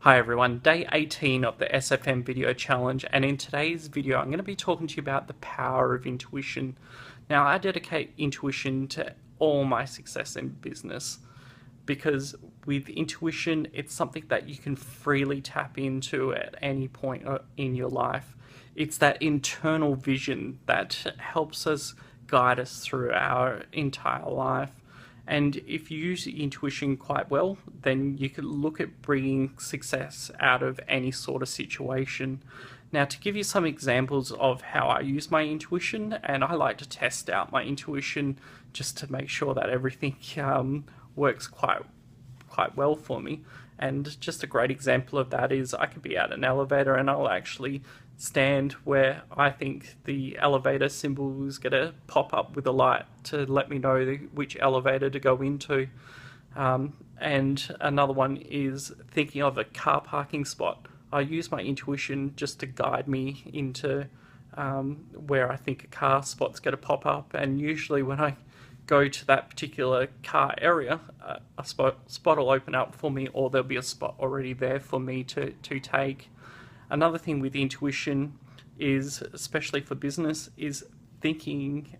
Hi everyone, day 18 of the SFM video challenge, and in today's video I'm going to be talking to you about the power of intuition. Now, I dedicate intuition to all my success in business because with intuition it's something that you can freely tap into at any point in your life. It's that internal vision that helps us guide us through our entire life. And if you use intuition quite well, then you can look at bringing success out of any sort of situation. Now, to give you some examples of how I use my intuition, and I like to test out my intuition just to make sure that everything works quite well for me. And just a great example of that is I could be at an elevator and I'll actually stand where I think the elevator symbol is going to pop up with a light to let me know which elevator to go into. And another one is thinking of a car parking spot. I use my intuition just to guide me into where I think a car spot's going to pop up, and usually when I go to that particular car area, a spot will open up for me, or there'll be a spot already there for me to take. Another thing with intuition is, especially for business, is thinking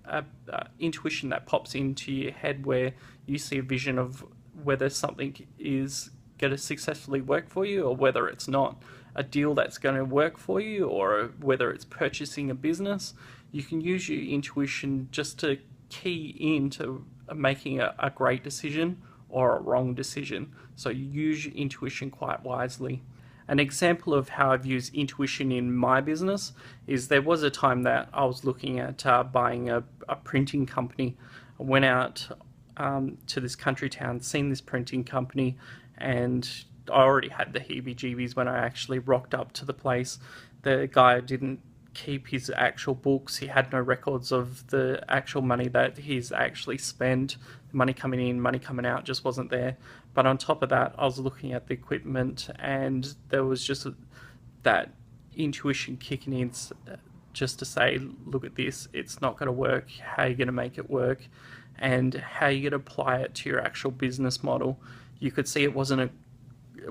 intuition that pops into your head where you see a vision of whether something is going to successfully work for you or whether it's not. A deal that's going to work for you, or whether it's purchasing a business. You can use your intuition just to key into making a great decision or a wrong decision. So you use your intuition quite wisely. An example of how I've used intuition in my business is there was a time that I was looking at buying a printing company. I went out to this country town, seen this printing company, and I already had the heebie-jeebies when I actually rocked up to the place. The guy didn't keep his actual books. He had no records of the actual money that he's actually spent. Money coming in, money coming out just wasn't there. But on top of that, I was looking at the equipment, and there was just that intuition kicking in just to say, look at this, it's not going to work. How are you going to make it work? And how are you going to apply it to your actual business model? You could see it wasn't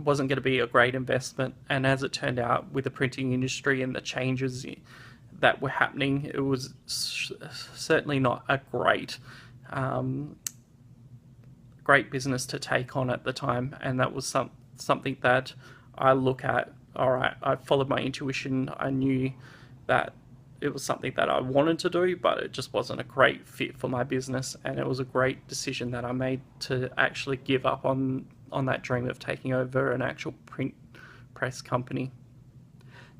going to be a great investment, and as it turned out, with the printing industry and the changes that were happening, it was certainly not a great business to take on at the time. And that was something that I look at. All right, I followed my intuition. I knew that it was something that I wanted to do, but it just wasn't a great fit for my business, and it was a great decision that I made to actually give up on that dream of taking over an actual print press company.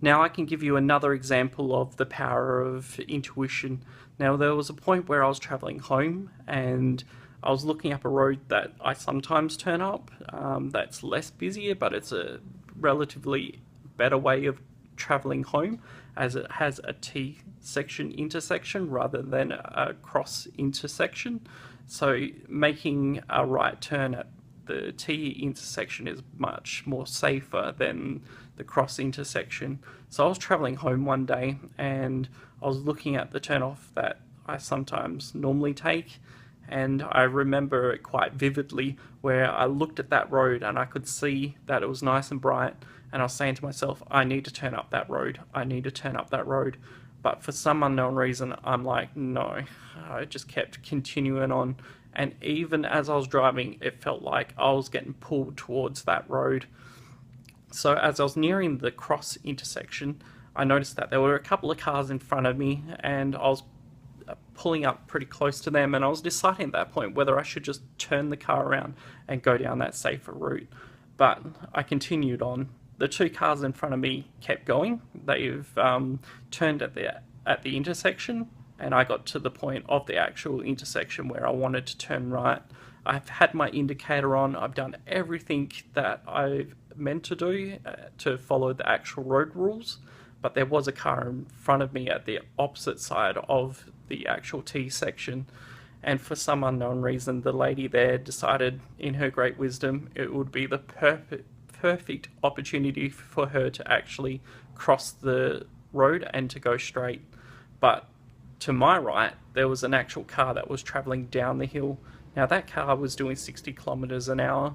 Now I can give you another example of the power of intuition. Now, there was a point where I was traveling home and I was looking up a road that I sometimes turn up that's less busier, but it's a relatively better way of traveling home, as it has a T section intersection rather than a cross intersection. So making a right turn at the T intersection is much more safer than the cross intersection. So I was traveling home one day and I was looking at the turnoff that I sometimes normally take, and I remember it quite vividly where I looked at that road and I could see that it was nice and bright, and I was saying to myself, I need to turn up that road, I need to turn up that road. But for some unknown reason, I'm like, no. I just kept continuing on, and even as I was driving, it felt like I was getting pulled towards that road. So as I was nearing the cross intersection, I noticed that there were a couple of cars in front of me, and I was pulling up pretty close to them, and I was deciding at that point whether I should just turn the car around and go down that safer route. But I continued on. The two cars in front of me kept going. They've turned at the intersection, and I got to the point of the actual intersection where I wanted to turn right. I've had my indicator on. I've done everything that I've meant to do to follow the actual road rules, but there was a car in front of me at the opposite side of the actual T section, and for some unknown reason, the lady there decided, in her great wisdom, it would be the perfect opportunity for her to actually cross the road and to go straight. But to my right, there was an actual car that was travelling down the hill. Now, that car was doing 60 kilometres an hour,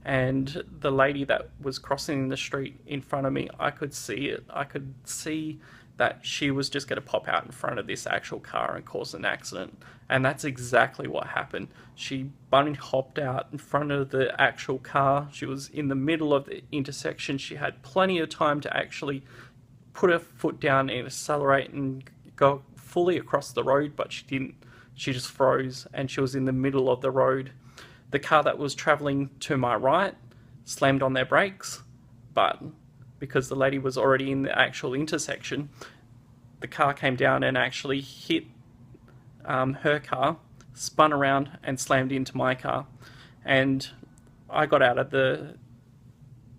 and the lady that was crossing the street in front of me, I could see it. I could see that she was just going to pop out in front of this actual car and cause an accident. And that's exactly what happened. She bunny hopped out in front of the actual car. She was in the middle of the intersection. She had plenty of time to actually put her foot down and accelerate and go fully across the road, but she didn't. She just froze, and she was in the middle of the road. The car that was traveling to my right slammed on their brakes, but because the lady was already in the actual intersection, the car came down and actually hit her car, spun around and slammed into my car. And I got out of the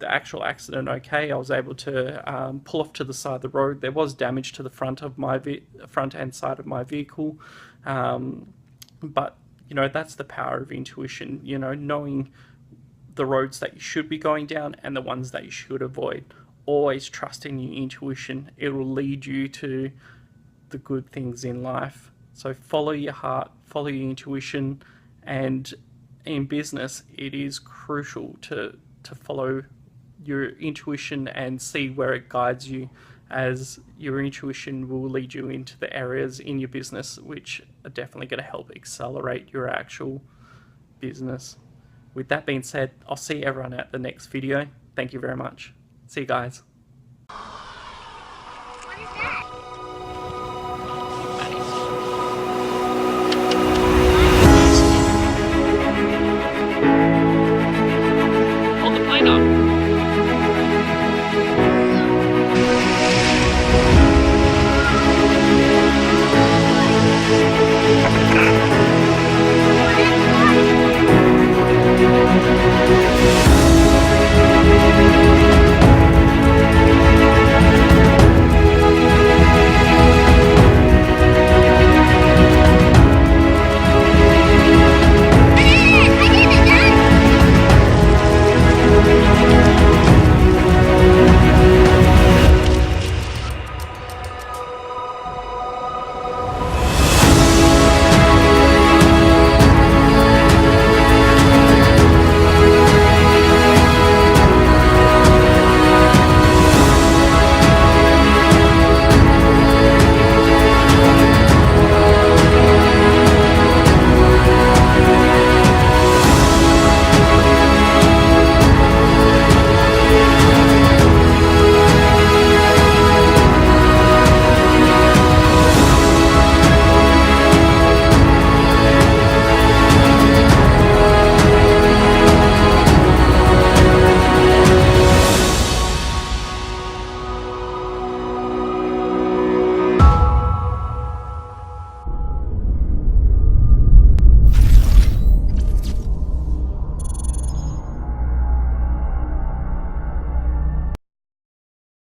actual accident okay. I was able to pull off to the side of the road. There was damage to the front of my front and side of my vehicle, but you know, that's the power of intuition. You know, knowing the roads that you should be going down and the ones that you should avoid. Always trust in your intuition. It will lead you to the good things in life. So follow your heart, follow your intuition, and in business, it is crucial to follow your intuition and see where it guides you, as your intuition will lead you into the areas in your business which are definitely going to help accelerate your actual business. With that being said, I'll see everyone at the next video. Thank you very much. See you guys.